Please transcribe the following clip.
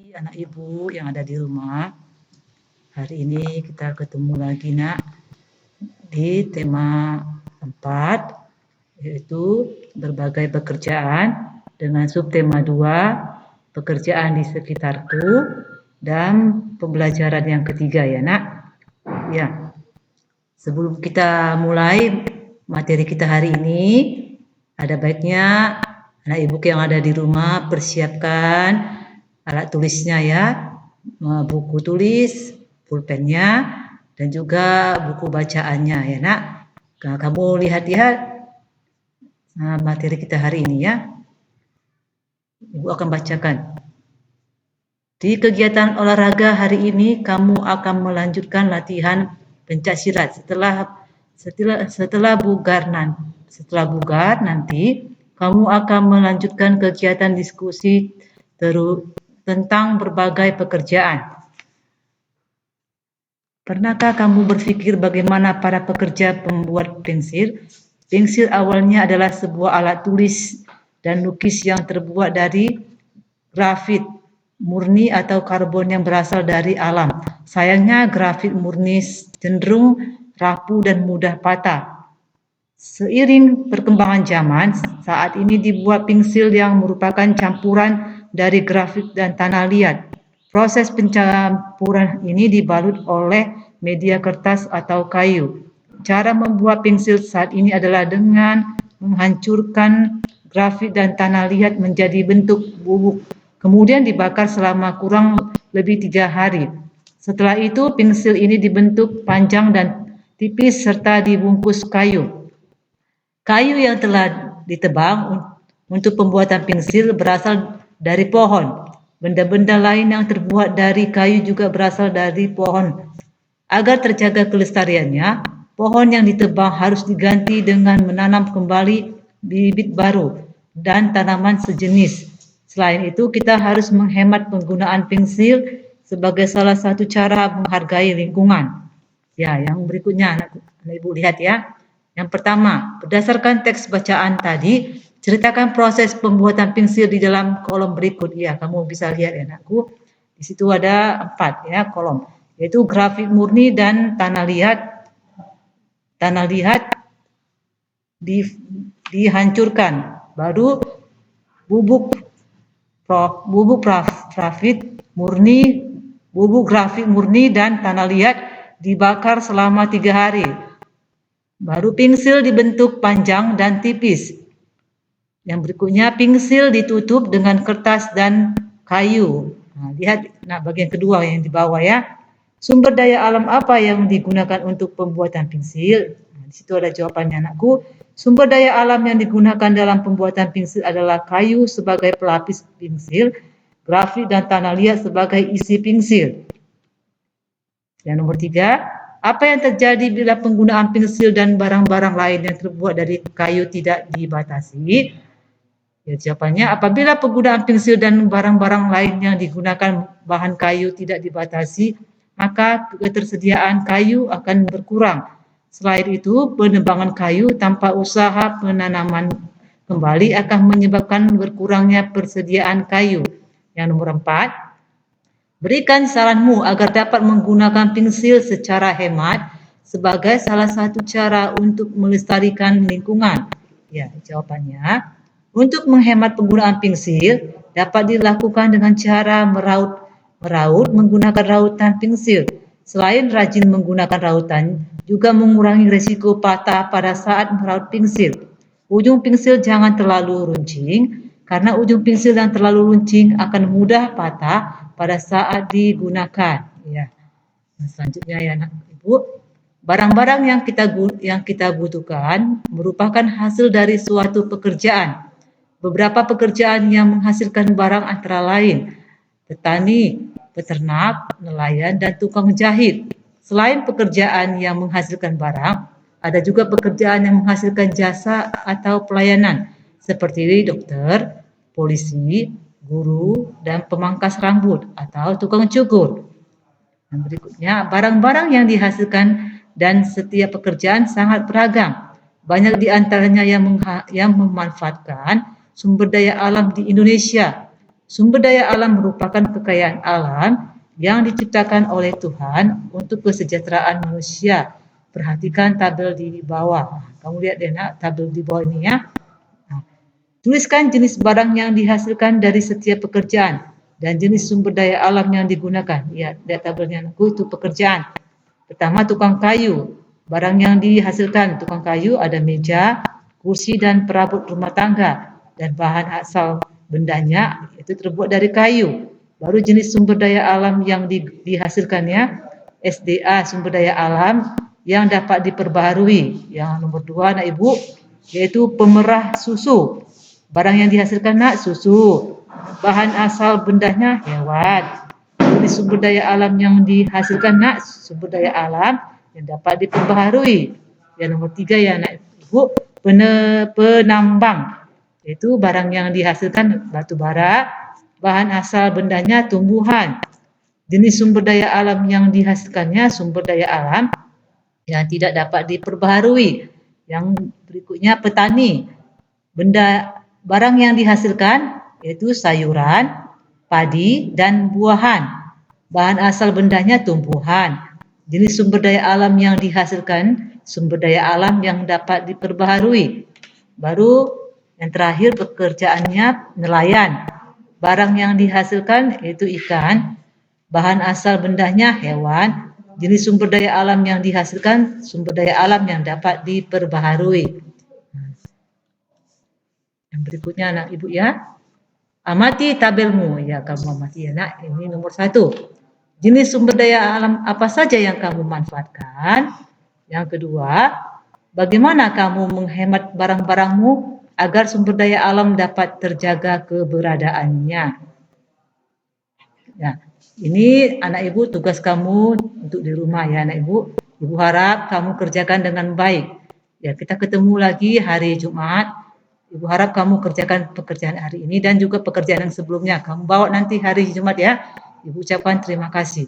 pagi anak ibu yang ada di rumah. Hari ini kita ketemu lagi nak di tema 4, yaitu berbagai pekerjaan dengan subtema 2, pekerjaan di sekitarku, dan pembelajaran yang ketiga ya nak. Ya, sebelum kita mulai materi kita hari ini, ada baiknya anak ibu yang ada di rumah persiapkan alat tulisnya ya, buku tulis, pulpennya, dan juga buku bacaannya ya nak. Nah, kamu lihat-lihat materi kita hari ini ya. Ibu akan bacakan. Di kegiatan olahraga hari ini kamu akan melanjutkan latihan pencak silat. Setelah bugar nanti kamu akan melanjutkan kegiatan diskusi tentang berbagai pekerjaan. Pernahkah kamu berpikir bagaimana para pekerja pembuat pensil? Pensil awalnya adalah sebuah alat tulis dan lukis yang terbuat dari grafit murni atau karbon yang berasal dari alam. Sayangnya grafit murni cenderung rapuh dan mudah patah. Seiring perkembangan zaman, saat ini dibuat pensil yang merupakan campuran dari grafit dan tanah liat. Proses pencampuran ini dibalut oleh media kertas atau kayu. Cara membuat pensil saat ini adalah dengan menghancurkan grafit dan tanah liat menjadi bentuk bubuk, kemudian dibakar selama kurang lebih 3 hari. Setelah itu, pensil ini dibentuk panjang dan tipis serta dibungkus kayu. Kayu yang telah ditebang untuk pembuatan pensil berasal dari pohon. Benda-benda lain yang terbuat dari kayu juga berasal dari pohon. Agar terjaga kelestariannya, pohon yang ditebang harus diganti dengan menanam kembali bibit baru dan tanaman sejenis. Selain itu, kita harus menghemat penggunaan pensil sebagai salah satu cara menghargai lingkungan. Ya, yang berikutnya anak ibu lihat ya. Yang pertama, berdasarkan teks bacaan tadi, ceritakan proses pembuatan pensil di dalam kolom berikut. Ya, kamu bisa lihat ya anakku. Di situ ada 4 ya kolom, yaitu grafit murni dan tanah liat. Tanah liat dihancurkan, baru bubuk grafit murni dan tanah liat dibakar selama 3 hari. Baru pensil dibentuk panjang dan tipis. Yang berikutnya pensil ditutup dengan kertas dan kayu. Nah, lihat bagian kedua yang di bawah ya. Sumber daya alam apa yang digunakan untuk pembuatan pensil? Nah, di situ ada jawabannya anakku. Sumber daya alam yang digunakan dalam pembuatan pensil adalah kayu sebagai pelapis pensil, grafit dan tanah liat sebagai isi pensil. Yang nomor 3, apa yang terjadi bila penggunaan pensil dan barang-barang lain yang terbuat dari kayu tidak dibatasi? Ya, jawabannya, apabila penggunaan pensil dan barang-barang lain yang digunakan bahan kayu tidak dibatasi, maka ketersediaan kayu akan berkurang. Selain itu, penebangan kayu tanpa usaha penanaman kembali akan menyebabkan berkurangnya persediaan kayu. Yang nomor 4, berikan saranmu agar dapat menggunakan pensil secara hemat sebagai salah satu cara untuk melestarikan lingkungan. Ya, jawabannya, untuk menghemat penggunaan pensil dapat dilakukan dengan cara meraut menggunakan rautan pensil. Selain rajin menggunakan rautan, juga mengurangi risiko patah pada saat meraut pensil. Ujung pensil jangan terlalu runcing, karena ujung pensil yang terlalu runcing akan mudah patah pada saat digunakan. Ya. Selanjutnya ya anak ibu, barang-barang yang kita butuhkan merupakan hasil dari suatu pekerjaan. Beberapa pekerjaan yang menghasilkan barang antara lain petani, peternak, nelayan, dan tukang jahit. Selain pekerjaan yang menghasilkan barang, ada juga pekerjaan yang menghasilkan jasa atau pelayanan seperti dokter, polisi, guru, dan pemangkas rambut atau tukang cukur. Yang berikutnya, barang-barang yang dihasilkan dan setiap pekerjaan sangat beragam. Banyak di antaranya yang memanfaatkan sumber daya alam di Indonesia. Sumber daya alam merupakan kekayaan alam yang diciptakan oleh Tuhan untuk kesejahteraan manusia. Perhatikan tabel di bawah. Kamu lihat deh nak, tabel di bawah ini ya. Tuliskan jenis barang yang dihasilkan dari setiap pekerjaan dan jenis sumber daya alam yang digunakan. Ya, lihat tabelnya anakku, itu pekerjaan. Pertama, tukang kayu. Barang yang dihasilkan tukang kayu ada meja, kursi, dan perabot rumah tangga. Dan bahan asal bendanya itu terbuat dari kayu. Baru jenis sumber daya alam yang dihasilkannya, SDA, sumber daya alam yang dapat diperbaharui. Yang nomor 2, anak ibu, yaitu pemerah susu. Barang yang dihasilkan nak, susu. Bahan asal bendanya, hewan. Jenis sumber daya alam yang dihasilkan nak, sumber daya alam yang dapat diperbaharui. Yang nomor 3 ya anak ibu, penambang. Itu barang yang dihasilkan batu bara, bahan asal bendanya tumbuhan. Jenis sumber daya alam yang dihasilkannya sumber daya alam yang tidak dapat diperbaharui. Yang berikutnya petani. Barang yang dihasilkan yaitu sayuran, padi, dan buahan. Bahan asal bendanya tumbuhan. Jenis sumber daya alam yang dihasilkan sumber daya alam yang dapat diperbaharui. Baru yang terakhir pekerjaannya nelayan. Barang yang dihasilkan yaitu ikan. Bahan asal bendanya hewan. Jenis sumber daya alam yang dihasilkan sumber daya alam yang dapat diperbaharui. Yang berikutnya anak ibu ya. Amati tabelmu. Ya, kamu amati ya nak. Ini nomor 1. Jenis sumber daya alam apa saja yang kamu manfaatkan? Yang kedua, bagaimana kamu menghemat barang-barangmu agar sumber daya alam dapat terjaga keberadaannya? Ya, ini anak ibu tugas kamu untuk di rumah ya anak ibu. Ibu harap kamu kerjakan dengan baik. Ya, kita ketemu lagi hari Jumat. Ibu harap kamu kerjakan pekerjaan hari ini dan juga pekerjaan yang sebelumnya. Kamu bawa nanti hari Jumat ya. Ibu ucapkan terima kasih.